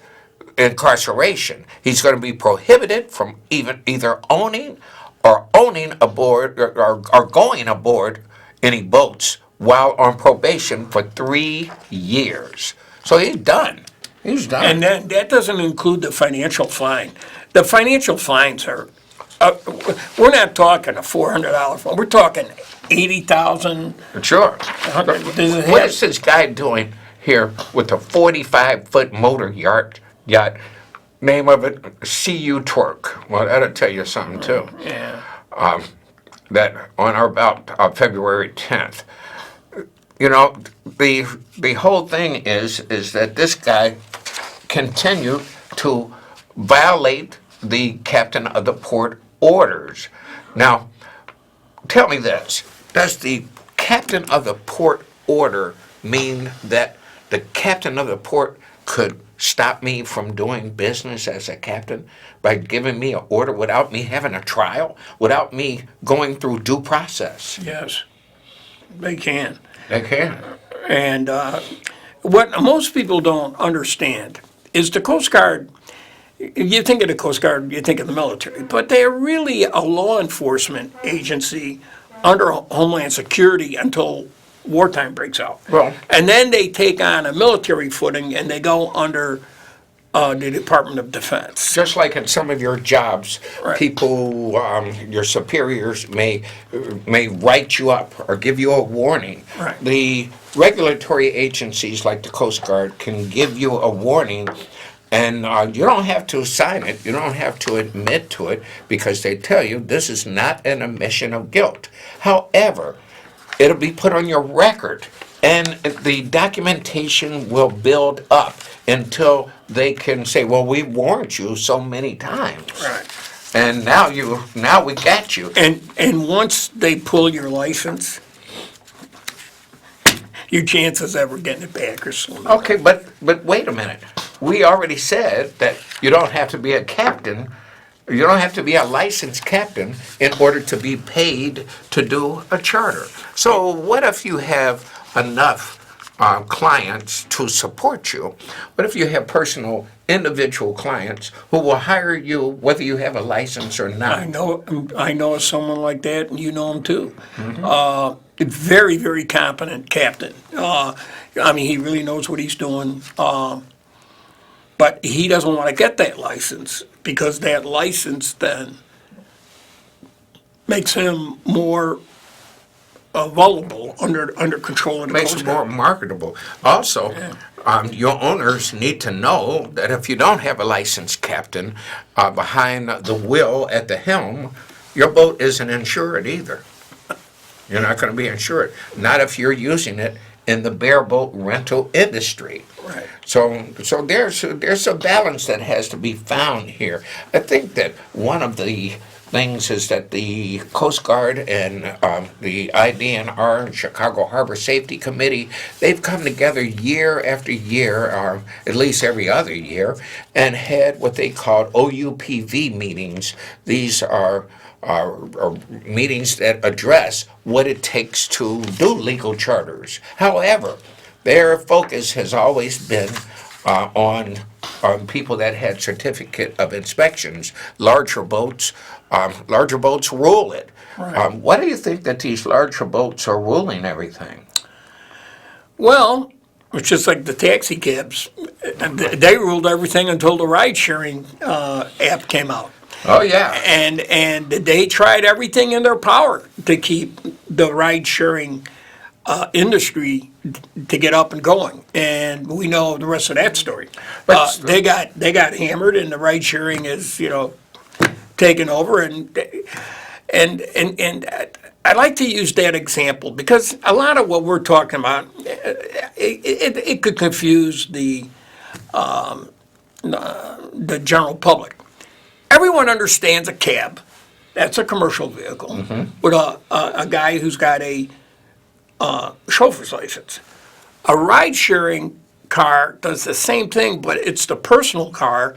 incarceration, he's going to be prohibited from either owning aboard or going aboard any boats while on probation for 3 years. So he's done. He's done. And then that doesn't include the financial fine. The financial fines are, we're not talking a $400 fine. We're talking $80,000. Sure. Does it What have- is this guy doing here with a 45-foot motor yacht? Name of it, CU Torque. Well, that'll tell you something, too. Yeah. That on or about February 10th. You know, the whole thing is that this guy continued to violate the captain of the port orders. Now, tell me this. Does the captain of the port order mean that the captain of the port could stop me from doing business as a captain by giving me an order without me having a trial, without me going through due process? Yes, they can. They can. And what most people don't understand is the Coast Guard, you think of the Coast Guard, you think of the military, but they're really a law enforcement agency under Homeland Security until wartime breaks out. Well- and then they take on a military footing and they go under the Department of Defense. Just like in some of your jobs, Right. people, your superiors may write you up or give you a warning. Right. The regulatory agencies like the Coast Guard can give you a warning, and you don't have to sign it. You don't have to admit to it because they tell you this is not an admission of guilt. However, it'll be put on your record, and the documentation will build up until they can say, well, we warned you so many times. Right. And now we got you. And once they pull your license, your chances ever getting it back are slim. Okay, but wait a minute. We already said that you don't have to be a captain. You don't have to be a licensed captain in order to be paid to do a charter. So what if you have enough clients to support you? What if you have personal, individual clients who will hire you whether you have a license or not? I know someone like that, and you know him too. A very, very competent captain. I mean, he really knows what he's doing. But he doesn't want to get that license because that license then makes him more vulnerable under control of the Makes Coast it Guard. more marketable. Also, your owners need to know that if you don't have a licensed captain behind the wheel at the helm, your boat isn't insured either. You're not going to be insured. Not if you're using it in the bareboat rental industry. Right. So there's a balance that has to be found here. I think that one of the things is that the Coast Guard and the IDNR and Chicago Harbor Safety Committee, they've come together year after year, at least every other year, and had what they called OUPV meetings. These are meetings that address what it takes to do legal charters. However, their focus has always been on people that had certificate of inspections. Larger boats rule it. Right. Why do you think that these larger boats are ruling everything? Well, it's just like the taxi cabs. They ruled everything until the ride-sharing app came out. Oh, yeah. And they tried everything in their power to keep the ride-sharing industry to get up and going, and we know the rest of that story. But- They got hammered, and the ride-sharing is taken over, and I like to use that example because a lot of what we're talking about, it could confuse the general public. Everyone understands a cab. That's a commercial vehicle with a guy who's got a chauffeur's license. A ride-sharing car does the same thing, but it's the personal car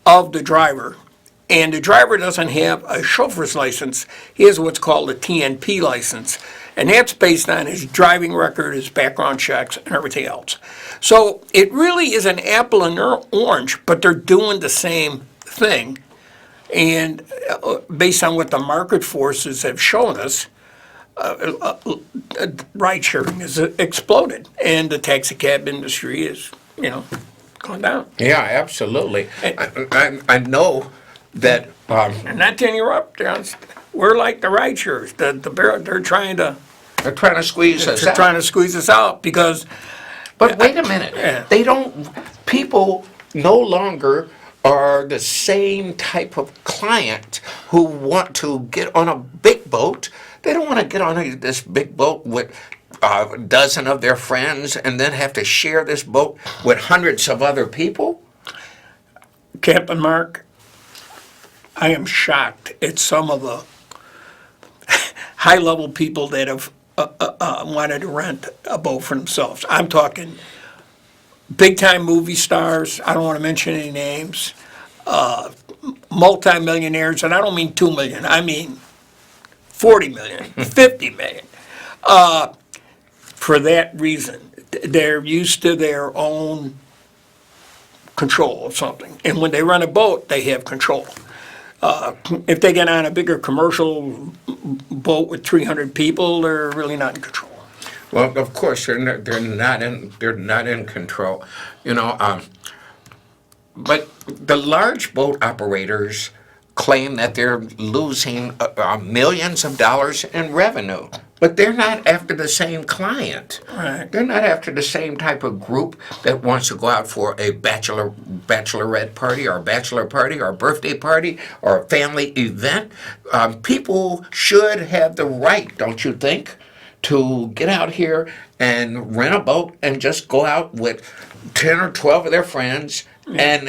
of the driver. And the driver doesn't have a chauffeur's license. He has what's called a TNP license. And that's based on his driving record, his background checks, and everything else. So it really is an apple and orange, but they're doing the same thing. And based on what the market forces have shown us, ride sharing has exploded, and the taxi cab industry is, gone down. Yeah, absolutely. I know that. And not to interrupt, we're like the ride sharers. They're trying to Squeeze us they're out. trying to squeeze us out because But wait a minute. Yeah. They don't. People no longer are the same type of client who want to get on a big boat. They don't want to get on this big boat with a dozen of their friends and then have to share this boat with hundreds of other people. Captain Mark, I am shocked at some of the high-level people that have wanted to rent a boat for themselves. I'm talking big-time movie stars. I don't want to mention any names. Multi-millionaires, and I don't mean 2 million. I mean 40 million, 50 million. For that reason, they're used to their own control of something. And when they run a boat, they have control. If they get on a bigger commercial boat with 300 people, they're really not in control. Well, of course they're not in control, But the large boat operators claim that they're losing millions of dollars in revenue. But they're not after the same client. Right. They're not after the same type of group that wants to go out for a bachelorette party or a bachelor party or a birthday party or a family event. People should have the right, don't you think, to get out here and rent a boat and just go out with 10 or 12 of their friends and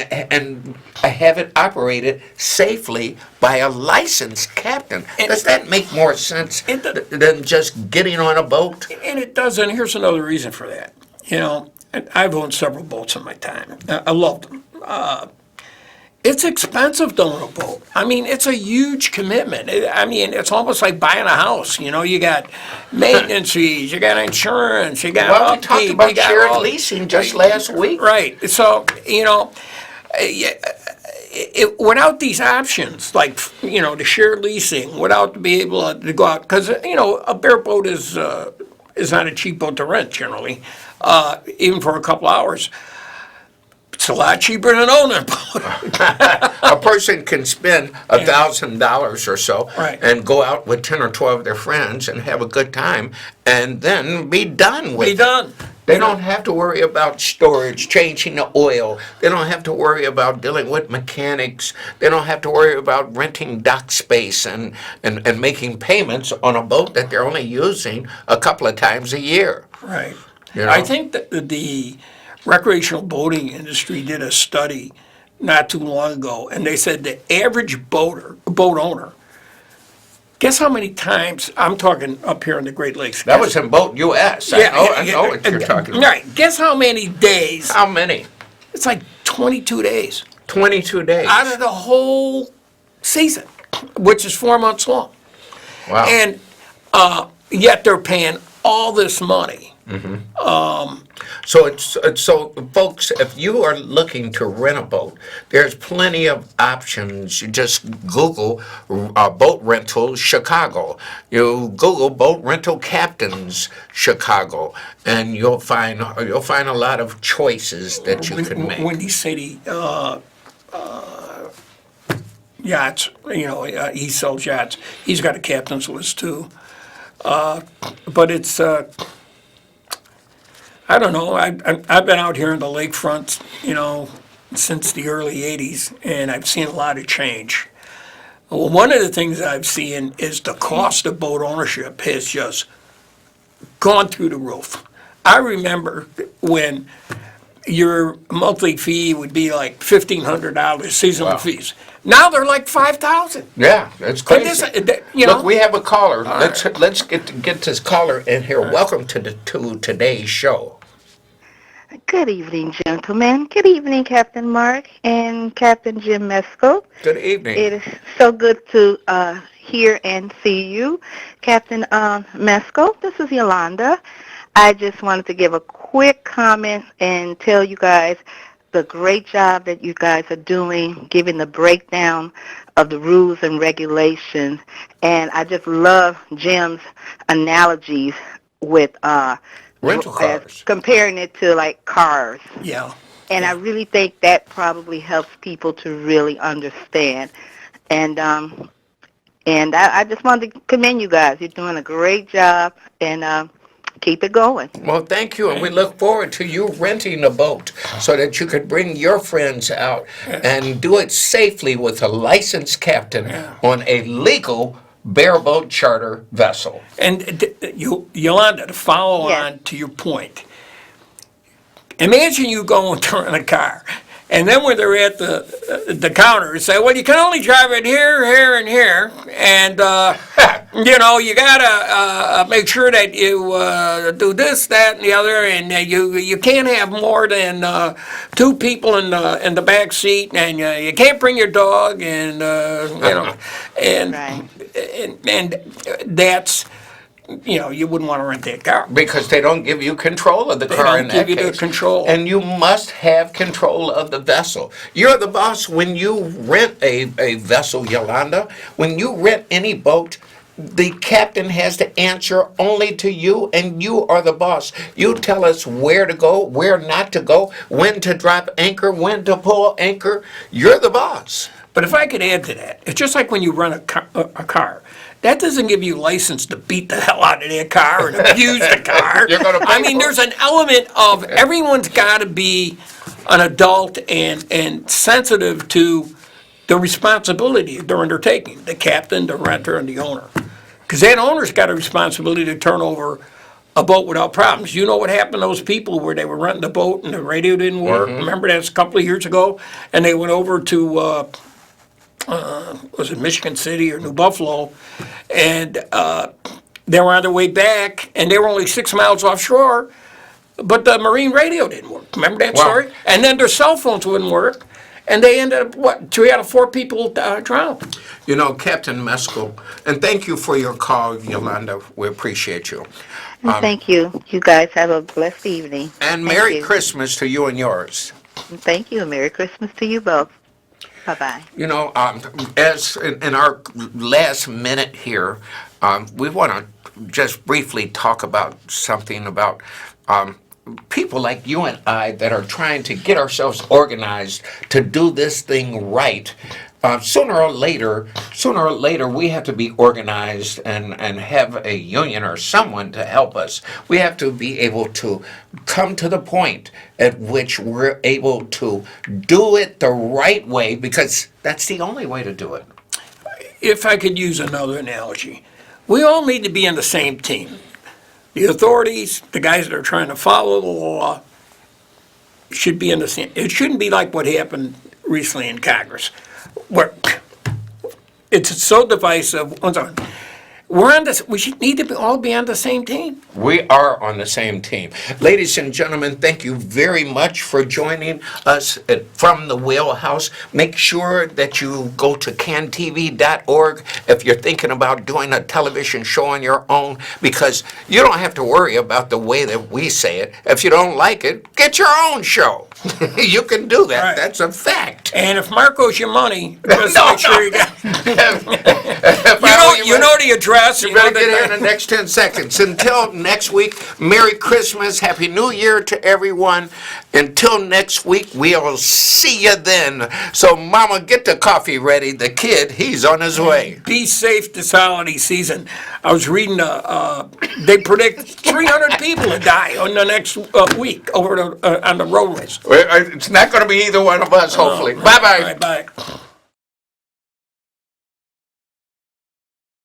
have it operated safely by a licensed captain. Does that make more sense than just getting on a boat? And it does, and here's another reason for that. I've owned several boats in my time. I love them. It's expensive to own a boat. I mean, it's a huge commitment. It's almost like buying a house. You got maintenance fees, you got insurance, you got Well, we talked upkeep, about you got shared all- leasing just last week. Right. So, without these options, like, the shared leasing, without to be able to go out, because, a bareboat is not a cheap boat to rent generally, even for a couple hours. It's a lot cheaper than owning a boat. A person can spend $1,000 or so Right. and go out with 10 or 12 of their friends and have a good time and then be done with Be it. done. They don't have to worry about storage, changing the oil. They don't have to worry about dealing with mechanics. They don't have to worry about renting dock space and making payments on a boat that they're only using a couple of times a year. Right. You know? I think that the recreational boating industry did a study not too long ago, and they said the average boat owner Guess how many times, I'm talking up here in the Great Lakes. That was in Boat US. I know what you're talking about. Right. Guess how many days? How many? It's like 22 days 22 days. out of the whole season, which is 4 months long. Wow. And yet they're paying all this money. So folks, if you are looking to rent a boat, there's plenty of options. You just Google boat rental Chicago. You Google boat rental captains Chicago, and you'll find a lot of choices that you can make. Windy City yachts, he sells yachts. He's got a captain's list too. But it's, I don't know, I've been out here in the lakefront, since the early 80s, and I've seen a lot of change. Well, one of the things I've seen is the cost of boat ownership has just gone through the roof. I remember when your monthly fee would be like $1,500 seasonal Wow. fees. Now they're like $5,000. Yeah, that's And crazy. this, Look, we have a caller. Let's get this caller in here. Welcome to today's show. Good evening, gentlemen. Good evening, Captain Mark and Captain Jim Mescall. Good evening. It is so good to hear and see you, Captain Mescall. This is Yolanda. I just wanted to give a quick comment and tell you guys the great job that you guys are doing, giving the breakdown of the rules and regulations. And I just love Jim's analogies with Rental cars. comparing it to like cars. Yeah. And I really think that probably helps people to really understand. And I just wanted to commend you guys. You're doing a great job, and keep it going. Well, thank you, and we look forward to you renting a boat so that you could bring your friends out and do it safely with a licensed captain on a legal bareboat charter vessel. And Yolanda, to follow Yes. on to your point, imagine you going to rent a car, and then when they're at the counter, they say, well, you can only drive it here, here, and here, and you gotta make sure that you do this, that, and the other, and you can't have more than 2 people in the back seat, and you can't bring your dog, and and Right. and that's. You wouldn't want to rent that car. Because they don't give you control of the car don't in that give you the case. control. And you must have control of the vessel. You're the boss when you rent a vessel, Yolanda. When you rent any boat, the captain has to answer only to you, and you are the boss. You tell us where to go, where not to go, when to drop anchor, when to pull anchor. You're the boss. But if I could add to that, it's just like when you rent a car. That doesn't give you license to beat the hell out of that car and abuse the car. You're gonna pay I mean, for there's it. an element of everyone's got to be an adult and sensitive to the responsibility they're undertaking, the captain, the renter, and the owner. Because that owner's got a responsibility to turn over a boat without problems. You know what happened to those people where they were renting a boat and the radio didn't work? Remember that was a couple of years ago? And they went over to was it Michigan City or New Buffalo, and they were on their way back, and they were only 6 miles offshore, but the marine radio didn't work. Remember that Wow. story? And then their cell phones wouldn't work, and they ended up, 3 out of 4 people drowned. Captain Mescall, and thank you for your call, Yolanda. We appreciate you. And thank you. You guys have a blessed evening. And Thank Merry you. Christmas to you and yours. Thank you. Merry Christmas to you both. Bye-bye. As in our last minute here, we want to just briefly talk about something about people like you and I that are trying to get ourselves organized to do this thing right. Sooner or later, we have to be organized and have a union or someone to help us. We have to be able to come to the point at which we're able to do it the right way, because that's the only way to do it. If I could use another analogy, we all need to be on the same team. The authorities, the guys that are trying to follow the law, should be in the same. It shouldn't be like what happened recently in Congress, where it's so divisive. We should need to all be on the same team. We are on the same team. Ladies and gentlemen, thank you very much for joining us from the Wheelhouse. Make sure that you go to cantv.org if you're thinking about doing a television show on your own, because you don't have to worry about the way that we say it. If you don't like it, get your own show. You can do that. Right. That's a fact. And if Mark owes you money, just No, make sure no. you got. If I owe You know the address. You better get here in the next 10 seconds. Until next week, Merry Christmas, Happy New Year to everyone. Until next week, we'll see you then. So, Mama, get the coffee ready. The kid, he's on his way. Be safe this holiday season. I was reading, they predict 300 people to die on the next week over on the roadways. It's not going to be either one of us, hopefully. Bye-bye. Bye-bye.